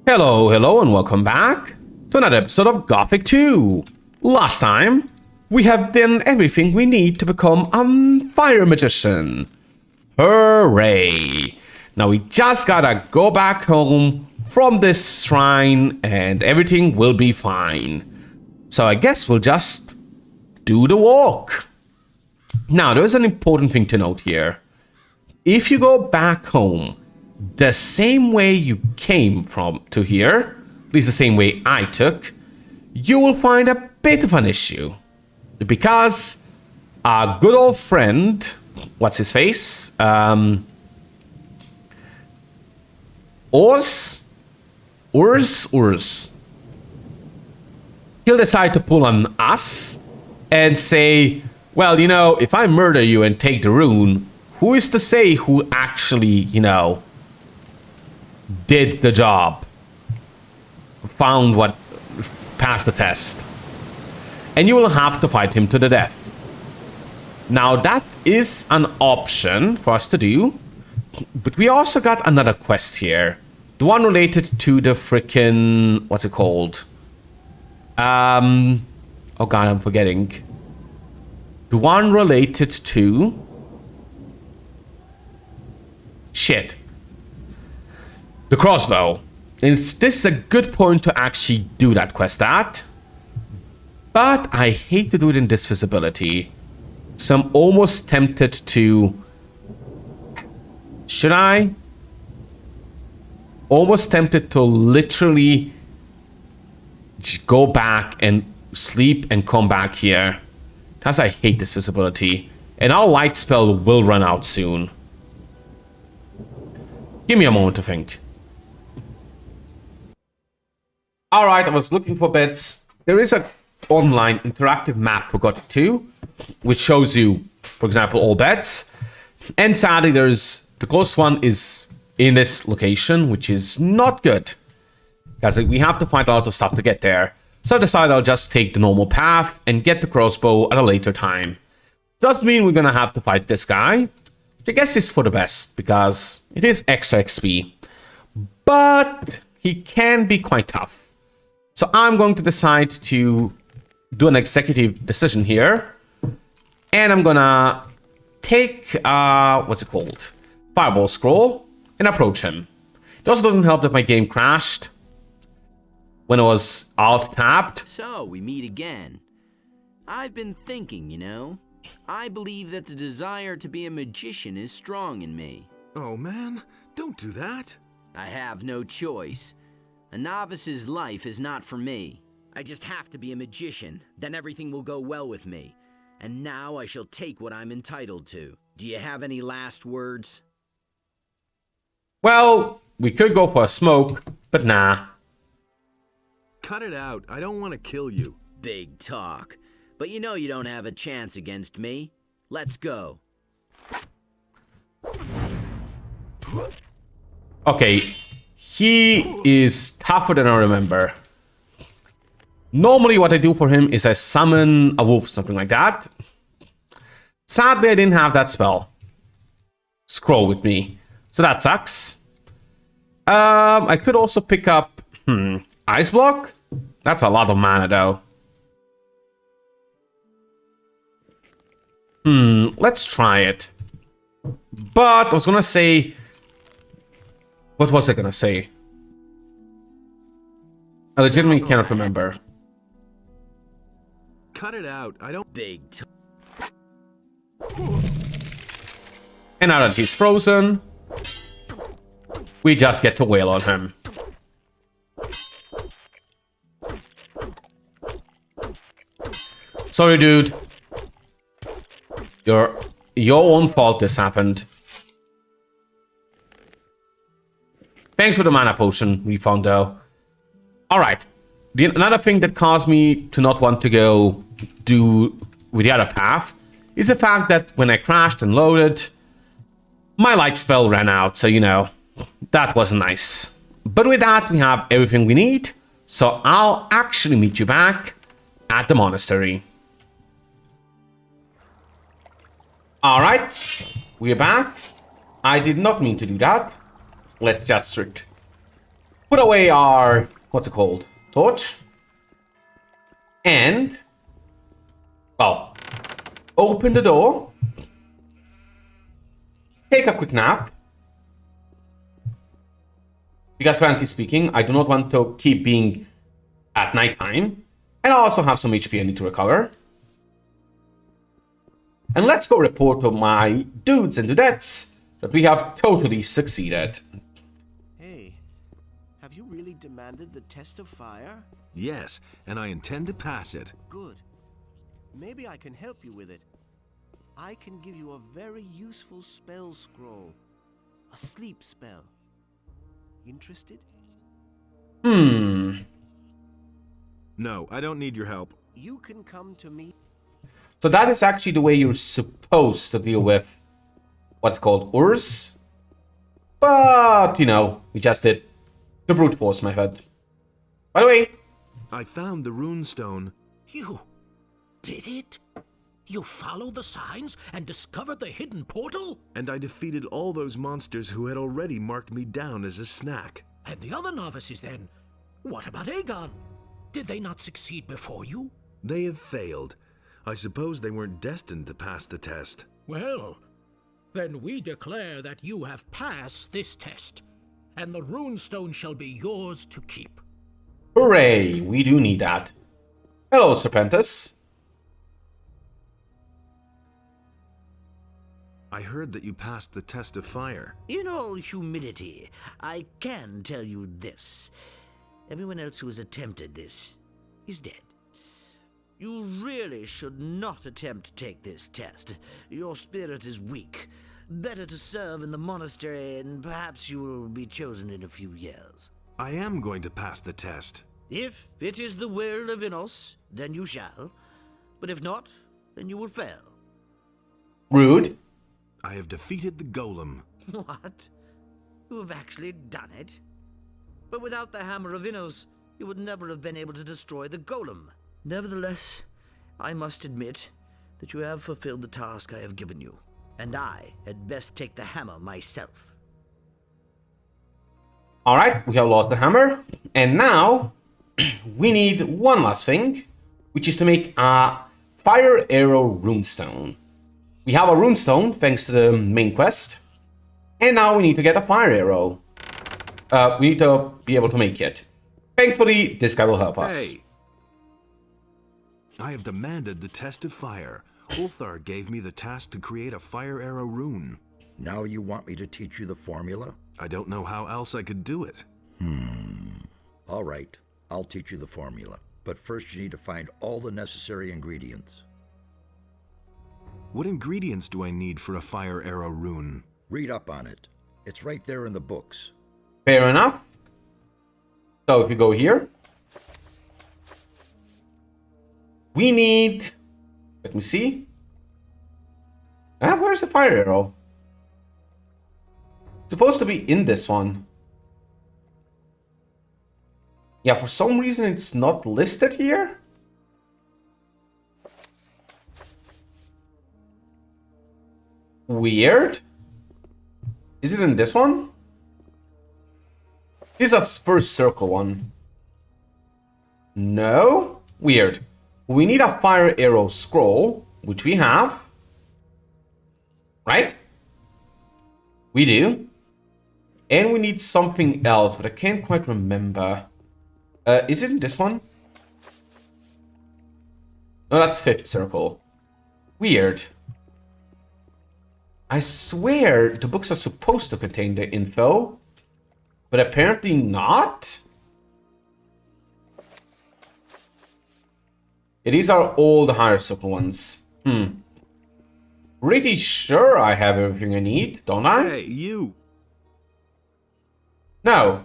Hello, and welcome back to another episode of Gothic 2. Last time, we have done everything we need to become a fire magician. Hooray! Now we just gotta go back home from this shrine and everything will be fine. So I guess we'll just do the walk. Now, there's an important thing to note here. If you go back home the same way you came from to here, at least the same way I took, you will find a bit of an issue. Because our good old friend, what's his face? Urs. He'll decide to pull on us and say, well, you know, if I murder you and take the rune, who is to say who actually, you know, did the job? Found what, passed the test. And you will have to fight him to the death. Now that is an option for us to do, but we also got another quest here. The one related to the frickin', what's it called? Oh god, I'm forgetting. The one related to... Shit. The crossbow. And this is a good point to actually do that quest at. But I hate to do it in this visibility. So I'm almost tempted to... Should I? Almost tempted to literally just go back and sleep and come back here. Because I hate this visibility. And our light spell will run out soon. Give me a moment to think. Alright, I was looking for beds. There is an online interactive map for Gothic 2, which shows you, for example, all beds. And sadly, there's the closest one is in this location, which is not good. Because we have to find a lot of stuff to get there. So I decided I'll just take the normal path and get the crossbow at a later time. Doesn't mean we're gonna have to fight this guy, which I guess is for the best, because it is extra XP. But he can be quite tough. So I'm going to decide to do an executive decision here. And I'm gonna take, what's it called? Fireball scroll and approach him. It also doesn't help that my game crashed when it was alt-tabbed. So, we meet again. I've been thinking, you know. I believe that the desire to be a magician is strong in me. Oh man, don't do that. I have no choice. A novice's life is not for me. I just have to be a magician, then everything will go well with me. And now I shall take what I'm entitled to. Do you have any last words? Well, we could go for a smoke, but nah. Cut it out. I don't want to kill you. Big talk. But you know you don't have a chance against me. Let's go. Okay, he is tougher than I remember. Normally what I do for him is I summon a wolf, something like that. Sadly, I didn't have that spell. Scroll with me. So that sucks. I could also pick up... Ice block? That's a lot of mana, though. Let's try it. But I was gonna say... What was I gonna say? I legitimately cannot remember. Cut it out. I don't... Big talk. And now that he's frozen, we just get to wail on him. Sorry, dude. Your own fault this happened. Thanks for the mana potion we found, though. Alright. Another thing that caused me to not want to go do with the other path is the fact that when I crashed and loaded, my light spell ran out, so you know, that wasn't nice. But with that, we have everything we need, so I'll actually meet you back at the monastery. Alright, we're back. I did not mean to do that. Let's just put away our, what's it called? Torch. And, well, open the door. Take a quick nap. Because frankly speaking, I do not want to keep being at nighttime. And I also have some HP I need to recover. And let's go report to my dudes and dudettes that we have totally succeeded. Hey, have you really demanded the test of fire? Yes, and I intend to pass it. Good. Maybe I can help you with it. I can give you a very useful spell scroll. A sleep spell. Interested? Hmm. No, I don't need your help. You can come to me. So that is actually the way you're supposed to deal with what's called Urs. But, you know, we just did the brute force method. By the way, I found the rune stone. You did it? You followed the signs and discovered the hidden portal? And I defeated all those monsters who had already marked me down as a snack. And the other novices then? What about Aegon? Did they not succeed before you? They have failed. I suppose they weren't destined to pass the test. Well, then we declare that you have passed this test, and the runestone shall be yours to keep. hooray, we do need that. Hello, Serpentis. I heard that you passed the test of fire. In all humility, I can tell you this. Everyone else who has attempted this is dead. You really should not attempt to take this test. Your spirit is weak. Better to serve in the monastery, and perhaps you will be chosen in a few years. I am going to pass the test. If it is the will of Innos, then you shall. But if not, then you will fail. Rude. I have defeated the golem. What? You have actually done it? But without the Hammer of Innos, you would never have been able to destroy the golem. Nevertheless, I must admit that you have fulfilled the task I have given you, and I had best take the hammer myself. Alright, we have lost the hammer. And now, we need one last thing, which is to make a fire arrow runestone. We have a runestone, thanks to the main quest. And now we need to get a fire arrow. We need to be able to make it. Thankfully, this guy will help us. Hey! I have demanded the test of fire. Ulthar gave me the task to create a fire arrow rune. Now you want me to teach you the formula? I don't know how else I could do it. All right, I'll teach you the formula. But first you need to find all the necessary ingredients. What ingredients do I need for a fire arrow rune? Read up on it. It's right there in the books. Fair enough. So if you go here, we need, let me see. Where's the fire arrow? It's supposed to be in this one. Yeah, for some reason it's not listed here. Weird. Is it in this one? This is a first circle one. No? Weird. We need a fire arrow scroll, which we have. Right? We do. And we need something else, but I can't quite remember. Is it in this one? No, that's fifth circle. Weird. I swear the books are supposed to contain the info, but apparently not. These are all the higher circle ones. Pretty sure I have everything I need, don't I? Hey, you! No.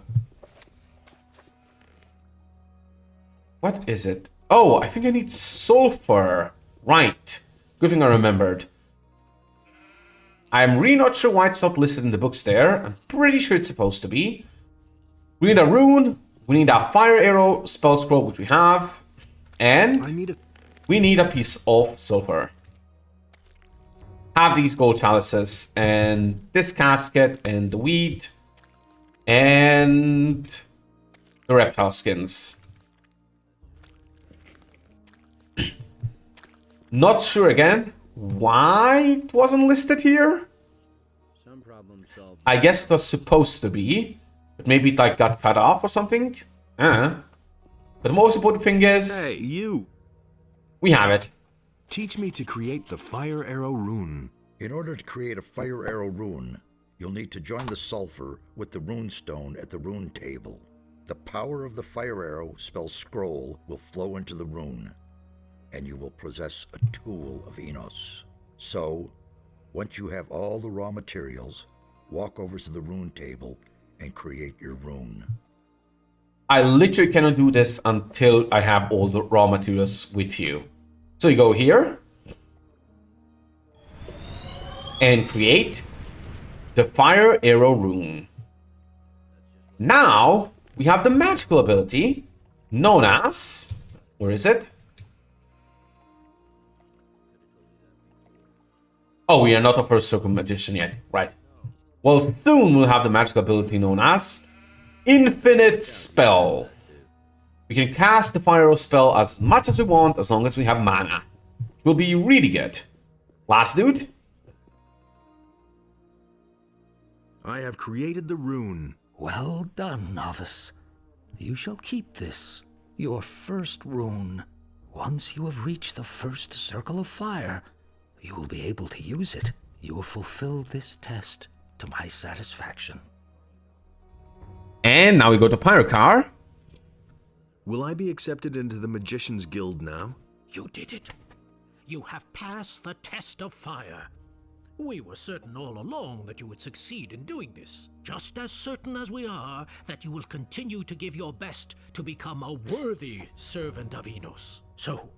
What is it? Oh, I think I need sulfur. Right. Good thing I remembered. I'm really not sure why it's not listed in the books there. I'm pretty sure it's supposed to be. We need a rune. We need a fire arrow spell scroll, which we have. And we need a piece of sulfur. Have these gold chalices and this casket and the wheat. And the reptile skins. Not sure again why it wasn't listed here. Some problem solved. I guess it was supposed to be, but maybe it like got cut off or something. But the most important thing is Hey, you! we have it. Teach me to create the fire arrow rune. In order to create a fire arrow rune, you'll need to join the sulfur with the rune stone at the rune table. The power of the fire arrow spell scroll will flow into the rune, and you will possess a tool of Enos. So, once you have all the raw materials, walk over to the rune table and create your rune. I literally cannot do this until I have all the raw materials with you. So you go here and create the fire arrow rune. Now we have the magical ability known as, where is it? Oh, we are not a first circle magician yet, right? Well, soon we'll have the magical ability known as Infinite Spell. We can cast the fire arrow spell as much as we want as long as we have mana, which will be really good. Last dude. I have created the rune. Well done, novice. You shall keep this, your first rune. Once you have reached the first circle of fire, you will be able to use it. You will fulfill this test to my satisfaction. And now we go to Pyrocar. Will I be accepted into the Magician's Guild now? You did it. You have passed the test of fire. We were certain all along that you would succeed in doing this. Just as certain as we are that you will continue to give your best to become a worthy servant of Enos. So,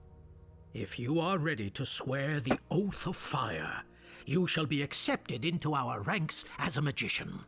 if you are ready to swear the oath of fire, you shall be accepted into our ranks as a magician.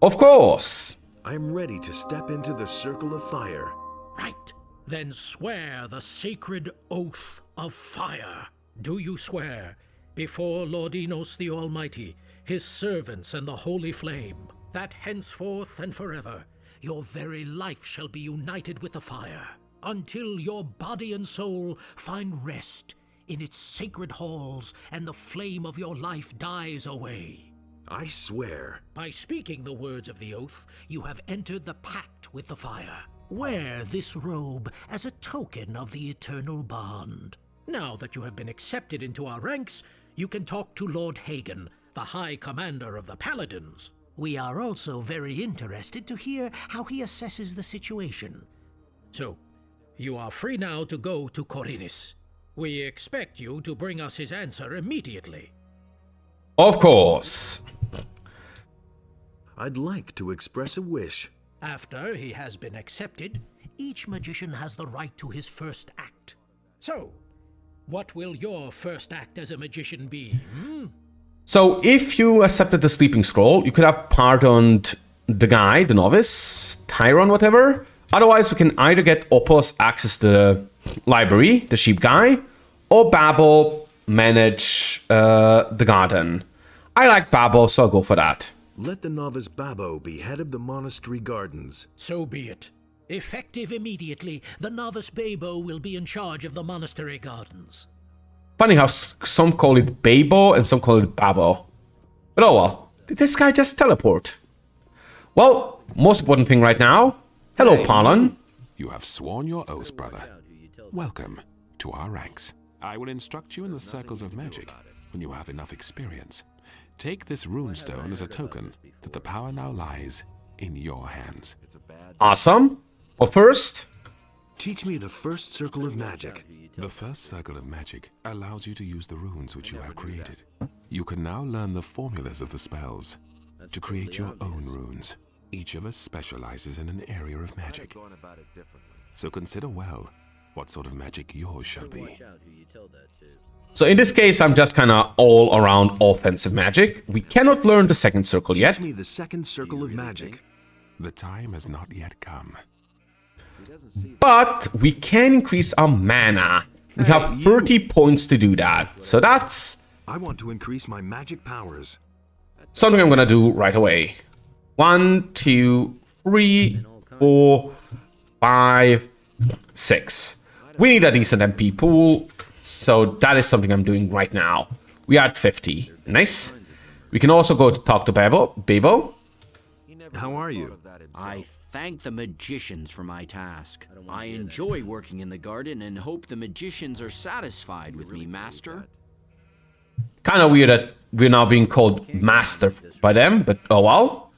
Of course. I am ready to step into the circle of fire. Right. Then swear the sacred oath of fire. Do you swear before Lord Enos the Almighty, his servants and the holy flame, that henceforth and forever your very life shall be united with the fire, until your body and soul find rest in its sacred halls and the flame of your life dies away? I swear. By speaking the words of the oath, you have entered the pact with the fire. Wear this robe as a token of the eternal bond. Now that you have been accepted into our ranks, you can talk to Lord Hagen, the High Commander of the Paladins. We are also very interested to hear how he assesses the situation. So, you are free now to go to Corinis. We expect you to bring us his answer immediately. Of course. I'd like to express a wish. After he has been accepted, each magician has the right to his first act. So, what will your first act as a magician be? So if you accepted the sleeping scroll, you could have pardoned the guy, the novice, Tyron, whatever. Otherwise, we can either get Opos access to the library, the sheep guy, or Babel manage the garden. I like Babel, so I'll go for that. Let the novice Babo be head of the monastery gardens. So be it. Effective immediately, the novice Babo will be in charge of the monastery gardens. Funny how some call it Babo and some call it Babo. But oh well, did this guy just teleport? Well, most important thing right now. Hello, Parlon. You have sworn your oath, brother. Welcome to our ranks. I will instruct you in the circles of magic when you have enough experience. Take this runestone as a token that the power now lies in your hands. Awesome. Well, first, Teach me the first circle of magic. The first circle of magic allows you to use the runes which you have created. You can now learn the formulas of the spells to create your own runes. Each of us specializes in an area of magic. So consider well what sort of magic yours shall be. so in this case, I'm just kind of all around offensive magic. We cannot learn the second circle yet. Teach me the second circle of magic. The time has not yet come. But we can increase our mana. We have 30 points to do that. So that's I want to increase my magic powers. something I'm gonna do right away. 1, 2, 3, 4, 5, 6. We need a decent MP pool, so that is something I'm doing right now. We are at 50. Nice. We can also go to talk to Bebo. How are you? I thank the magicians for my task. I enjoy working in the garden and hope the magicians are satisfied with me, Master. Kind of weird that we're now being called Master by them, but oh well.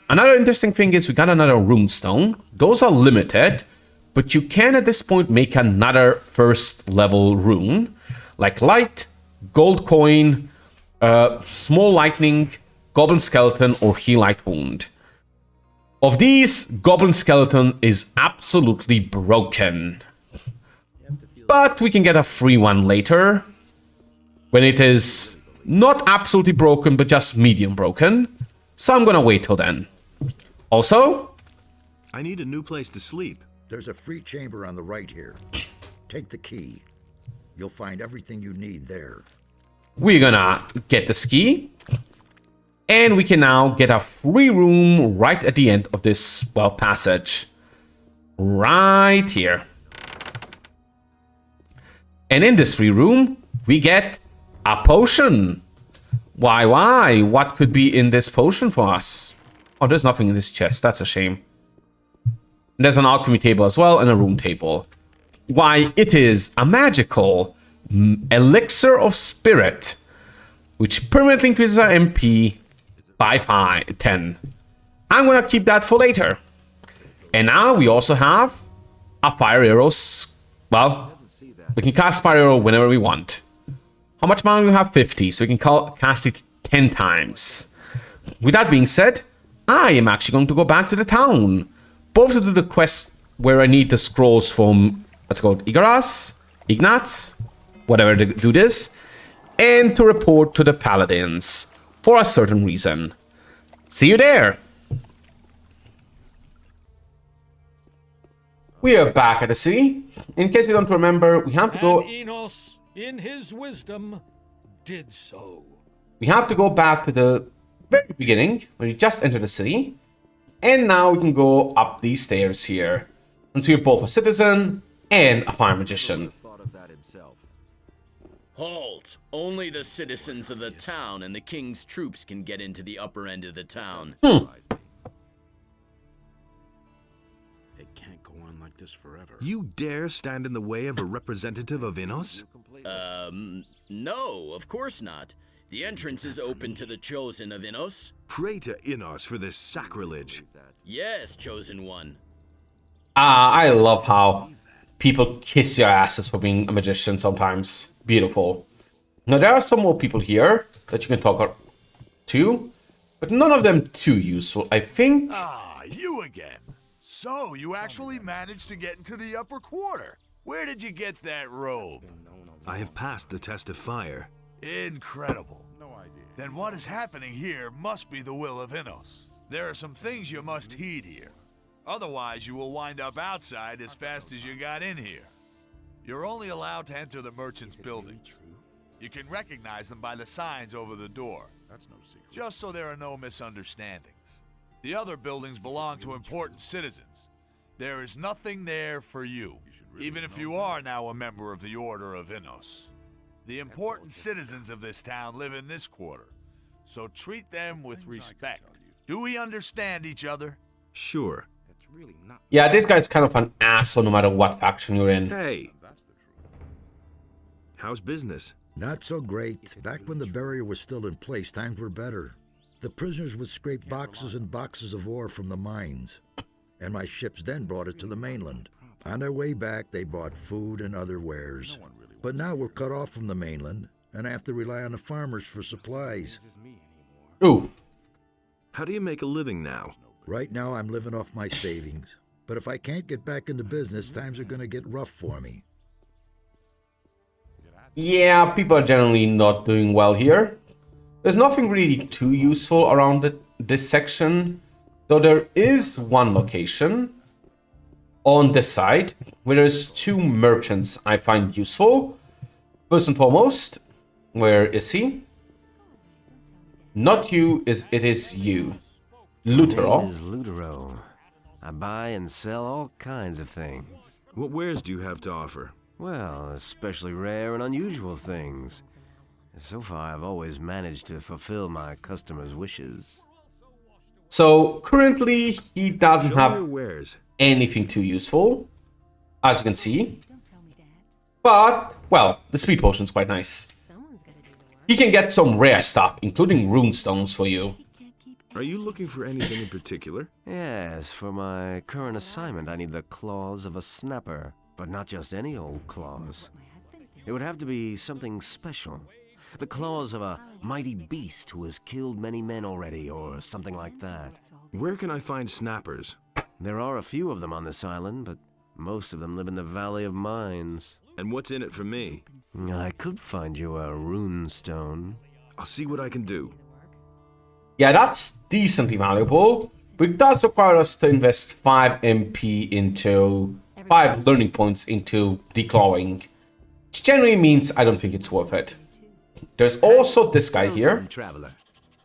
Another interesting thing is we got another runestone. Those are limited, but you can at this point make another first level rune, like light, gold coin, small lightning, goblin skeleton, or heal light wound. Of these, goblin skeleton is absolutely broken, but we can get a free one later when it is not absolutely broken, but just medium broken. So I'm gonna wait till then. Also, I need a new place to sleep. There's a free chamber on the right here. Take the key. You'll find everything you need there. we're gonna get the ski. And we can now get a free room right at the end of this, well, passage. Right here. And in this free room, we get a potion. Why? What could be in this potion for us? Oh, there's nothing in this chest. That's a shame. And there's an alchemy table as well and a room table. Why, it is a magical elixir of spirit, which permanently increases our MP by 10. I'm gonna keep that for later. And now we also have a fire arrow. Well, we can cast fire arrow whenever we want. How much mana do we have? 50, so we can cast it 10 times. With that being said, I am actually going to go back to the town, both to do the quest where I need the scrolls from, what's it called, Ignatz, whatever the dude is, and to report to the paladins for a certain reason. See you there. We are back at the city. In case you don't remember, we have to go. And Enos, in his wisdom, did so. We have to go back to the very beginning when we just entered the city, and now we can go up these stairs here. And so you're both a citizen and a fire magician. Halt! Only the citizens of the town and the king's troops can get into the upper end of the town. It can't go on like this forever. You dare stand in the way of a representative of Inos? No, of course not. The entrance is open to the chosen of Inos. Pray to Inos for this sacrilege. Yes, chosen one. I love how people kiss your asses for being a magician sometimes. Beautiful. Now, there are some more people here that you can talk to, but none of them too useful, I think. Ah, you again. So, you actually managed to get into the upper quarter. Where did you get that robe? I have passed the test of fire. Incredible. No idea. Then what is happening here must be the will of Inos. There are some things you must heed here. Otherwise, you will wind up outside as fast as you got in here. You're only allowed to enter the merchant's building. You can recognize them by the signs over the door. That's no secret. Just so there are no misunderstandings. The other buildings belong to important citizens. There is nothing there for you, even if you are now a member of the Order of Inos. The important citizens of this town live in this quarter, so treat them with respect. Do we understand each other? Sure. Yeah, this guy's kind of an asshole no matter what faction you're in. Hey. How's business? Not so great. Back when the barrier was still in place, times were better. The prisoners would scrape boxes and boxes of ore from the mines, and my ships then brought it to the mainland. On their way back, they brought food and other wares. But now we're cut off from the mainland, and I have to rely on the farmers for supplies. Ooh. How do you make a living now? Right now, I'm living off my savings. But if I can't get back into business, times are going to get rough for me. Yeah, people are generally not doing well here. There's nothing really too useful around this section, though there is one location on this side where there's 2 merchants I find useful. First and foremost, where is he? Not you, it is you. Lutero. My name is Lutero. I buy and sell all kinds of things. What wares do you have to offer? Well, especially rare and unusual things. So far, I've always managed to fulfill my customers' wishes. So currently he doesn't Show me your have wares. anything too useful, as you can see. But, well, the speed potion's quite nice. He can get some rare stuff, including runestones for you. Are you looking for anything in particular? Yes, for my current assignment, I need the claws of a snapper. But not just any old claws. It would have to be something special. The claws of a mighty beast who has killed many men already, or something like that. Where can I find snappers? There are a few of them on this island, but most of them live in the Valley of Mines. And what's in it for me? I could find you a rune stone. I'll see what I can do. Yeah, that's decently valuable, but it does require us to invest 5 MP into 5 learning points into declawing, which generally means I don't think it's worth it. There's also this guy here. Traveler,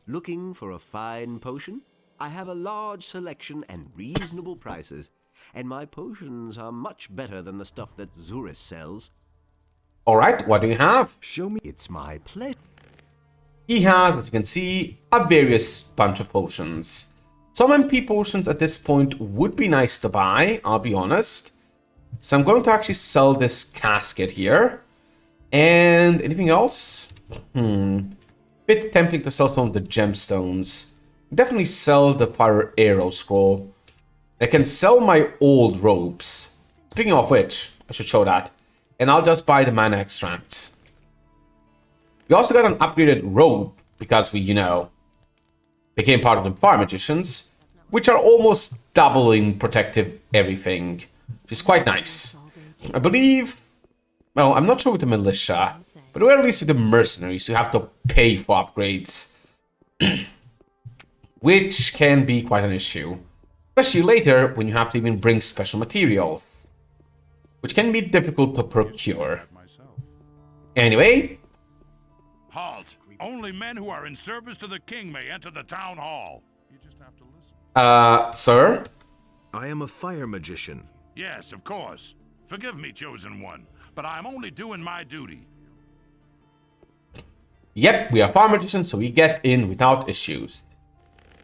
looking for a fine potion? I have a large selection and reasonable prices, and my potions are much better than the stuff that Zurus sells. Alright, what do you have? Show me. It's my pleasure. He has, as you can see, a various bunch of potions. Some MP potions at this point would be nice to buy, I'll be honest. So I'm going to actually sell this casket here. And anything else? Bit tempting to sell some of the gemstones. Definitely sell the fire arrow scroll. I can sell my old robes. Speaking of which, I should show that. And I'll just buy the mana extracts. We also got an upgraded robe because we, became part of the fire magicians, which are almost doubling protective everything, which is quite nice. I believe, well, I'm not sure with the militia, but at least with the mercenaries, you have to pay for upgrades, which can be quite an issue, especially later when you have to even bring special materials, which can be difficult to procure. Anyway. Halt! Only men who are in service to the king may enter the town hall. You just have to listen. Sir? I am a fire magician. Yes, of course. Forgive me, chosen one, but I'm only doing my duty. Yep, we are fire magicians, so we get in without issues.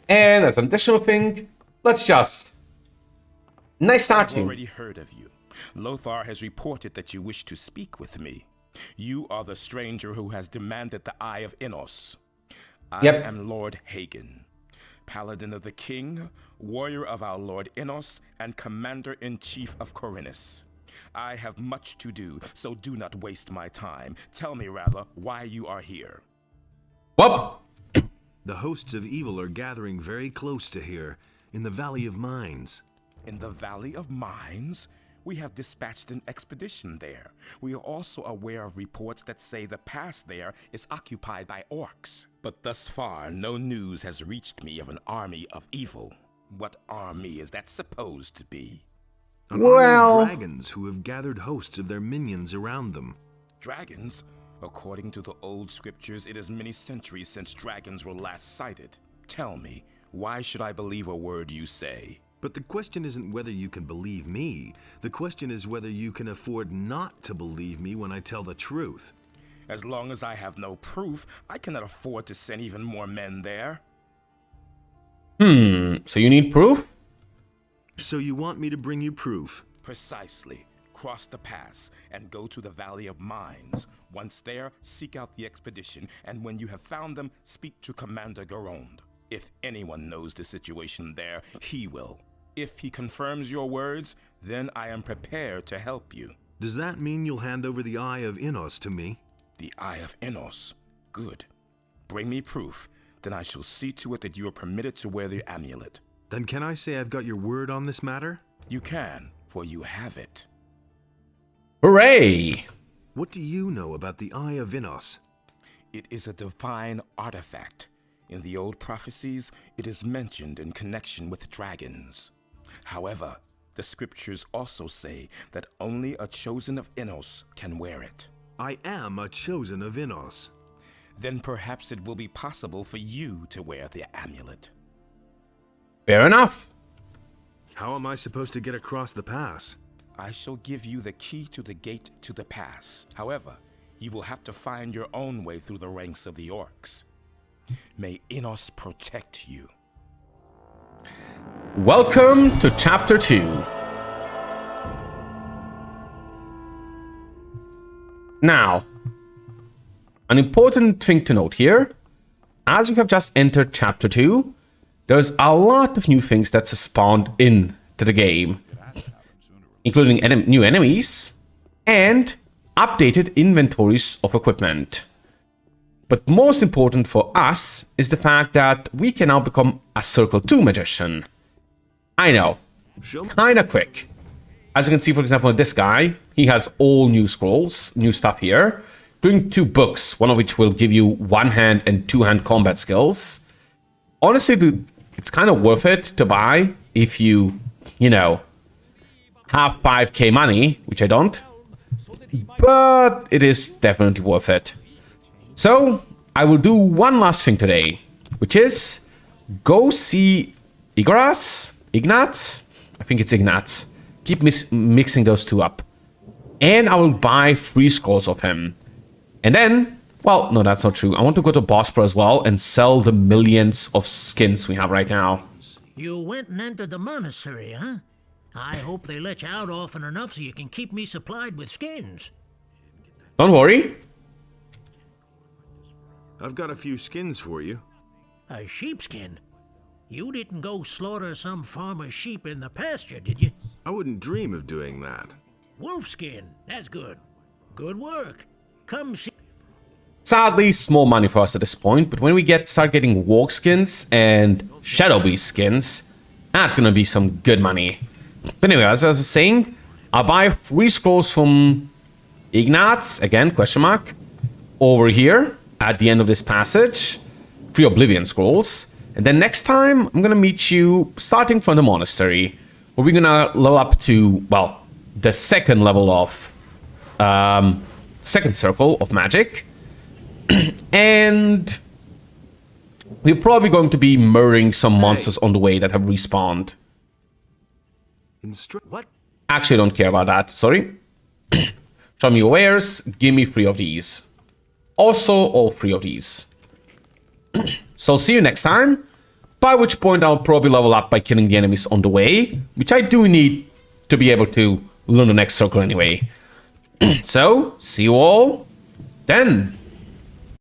And as an additional thing, let's just... Nice statue. I've already heard of you. Lothar has reported that you wish to speak with me. You are the stranger who has demanded the Eye of Innos. I am Lord Hagen, Paladin of the King, warrior of our Lord Innos, and Commander-in-Chief of Corinus. I have much to do, so do not waste my time. Tell me, rather, why you are here. What? The hosts of evil are gathering very close to here, in the Valley of Mines. In the Valley of Mines? We have dispatched an expedition there. We are also aware of reports that say the pass there is occupied by orcs. But thus far, no news has reached me of an army of evil. What army is that supposed to be? An army of dragons who have gathered hosts of their minions around them. Dragons? According to the old scriptures, it is many centuries since dragons were last sighted. Tell me, why should I believe a word you say? But the question isn't whether you can believe me. The question is whether you can afford not to believe me when I tell the truth. As long as I have no proof, I cannot afford to send even more men there. So you need proof? So you want me to bring you proof? Precisely. Cross the pass and go to the Valley of Mines. Once there, seek out the expedition, and when you have found them, speak to Commander Garond. If anyone knows the situation there, he will. If he confirms your words, then I am prepared to help you. Does that mean you'll hand over the Eye of Innos to me? The Eye of Innos? Good. Bring me proof, then I shall see to it that you are permitted to wear the amulet. Then can I say I've got your word on this matter? You can, for you have it. Hooray! What do you know about the Eye of Innos? It is a divine artifact. In the old prophecies, it is mentioned in connection with dragons. However, the scriptures also say that only a chosen of Innos can wear it. I am a chosen of Innos. Then perhaps it will be possible for you to wear the amulet. Fair enough. How am I supposed to get across the pass? I shall give you the key to the gate to the pass. However, you will have to find your own way through the ranks of the orcs. May Innos protect you. Welcome to Chapter 2. Now, an important thing to note here. As we have just entered Chapter 2, there's a lot of new things that's spawned into the game, including new enemies and updated inventories of equipment. But most important for us is the fact that we can now become a Circle 2 magician. I know, kinda quick. As you can see, for example, this guy, he has all new scrolls, new stuff here, doing 2 books, one of which will give you one-hand and two-hand combat skills. Honestly, dude, it's kind of worth it to buy if you know, have 5k money, which I don't, but it is definitely worth it. So, I will do one last thing today, which is go see Ignatz? I think it's Ignatz. Keep mixing those two up. And I will buy 3 scrolls of him. And then, well, no, that's not true. I want to go to Bospor as well and sell the millions of skins we have right now. You went and entered the monastery, huh? I hope they let you out often enough so you can keep me supplied with skins. Don't worry. I've got a few skins for you. A sheepskin? You didn't go slaughter some farmer's sheep in the pasture, did you? I wouldn't dream of doing that. Wolfskin, that's good. Good work. Come see. Sadly, small money for us at this point, but when we start getting Warg skins and Shadow Beast skins, that's gonna be some good money. But anyway, as I was saying, I'll buy 3 scrolls from Ignatz, again, question mark, over here at the end of this passage, 3 Oblivion scrolls, and then next time I'm gonna meet you starting from the monastery, where we're gonna level up to, well, the second level of second circle of magic. And we're probably going to be murdering some monsters on the way that have respawned. What? Actually, I don't care about that. Sorry. Show me your wares. Give me 3 of these. Also, all 3 of these. So, see you next time. By which point, I'll probably level up by killing the enemies on the way, which I do need to be able to learn the next circle anyway. So, see you all then.